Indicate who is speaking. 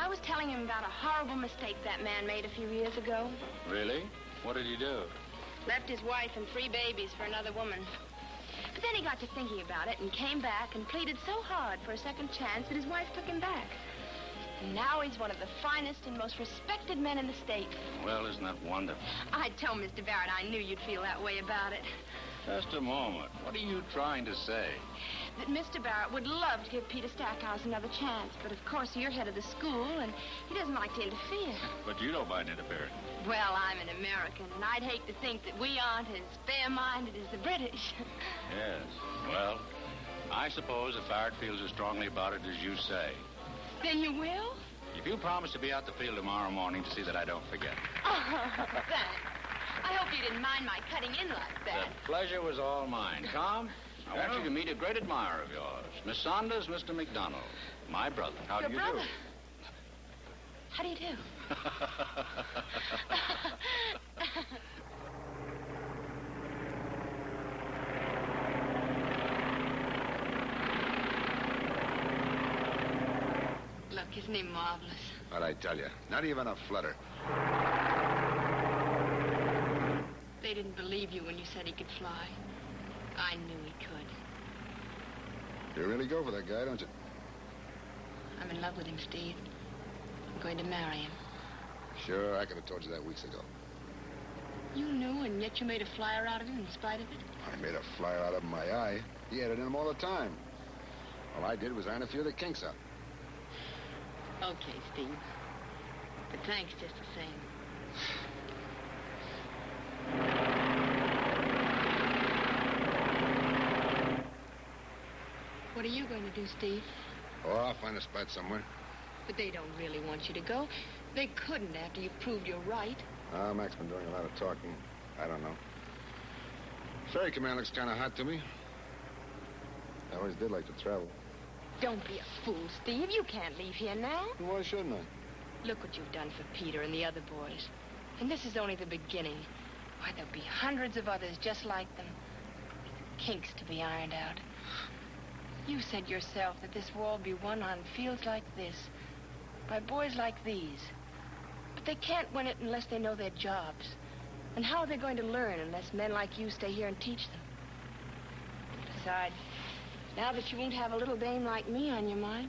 Speaker 1: I was telling him about a horrible mistake that man made a few years ago.
Speaker 2: Really? What did he do?
Speaker 1: Left his wife and 3 babies for another woman. But then he got to thinking about it and came back and pleaded so hard for a second chance that his wife took him back. And now he's one of the finest and most respected men in the state.
Speaker 2: Well, isn't that wonderful?
Speaker 1: I told Mr. Barrett I knew you'd feel that way about it.
Speaker 2: Just a moment. What are you trying to say?
Speaker 1: That Mr. Barrett would love to give Peter Stackhouse another chance, but of course you're head of the school and he doesn't like to interfere.
Speaker 2: But you don't mind interfering.
Speaker 1: Well, I'm an American, and I'd hate to think that we aren't as fair-minded as the British.
Speaker 2: Yes. Well, I suppose if Barrett feels as strongly about it as you say.
Speaker 1: Then you will?
Speaker 2: If you promise to be out the field tomorrow morning to see that I don't forget.
Speaker 1: Oh, thanks. I hope you didn't mind my cutting in like that.
Speaker 2: The pleasure was all mine. Tom, I want you to meet a great admirer of yours. Miss Saunders, Mr. McDonald. My brother. How do you
Speaker 1: brother?
Speaker 2: do?
Speaker 1: How do you do? Look, isn't he marvelous?
Speaker 3: What'd I tell you? Not even a flutter.
Speaker 1: They didn't believe you when you said he could fly. I knew he could.
Speaker 3: You really go for that guy, don't you?
Speaker 1: I'm in love with him, Steve. I'm going to marry him.
Speaker 3: Sure, I could have told you that weeks ago.
Speaker 1: You knew, and yet you made a flyer out of him in spite of it?
Speaker 3: I made a flyer out of my eye. He had it in him all the time. All I did was iron a few of the kinks out.
Speaker 1: Okay, Steve. But thanks just the same. What are you going to do, Steve?
Speaker 3: Oh, I'll find a spot somewhere.
Speaker 1: But they don't really want you to go. They couldn't after you proved you're right.
Speaker 3: Mac's been doing a lot of talking. I don't know. Ferry command looks kind of hot to me. I always did like to travel.
Speaker 1: Don't be a fool, Steve. You can't leave here now.
Speaker 3: Why shouldn't I?
Speaker 1: Look what you've done for Peter and the other boys. And this is only the beginning. Why, there'll be hundreds of others just like them. Kinks to be ironed out. You said yourself that this war will be won on fields like this, by boys like these. But they can't win it unless they know their jobs. And how are they going to learn unless men like you stay here and teach them? Besides, now that you won't have a little dame like me on your mind,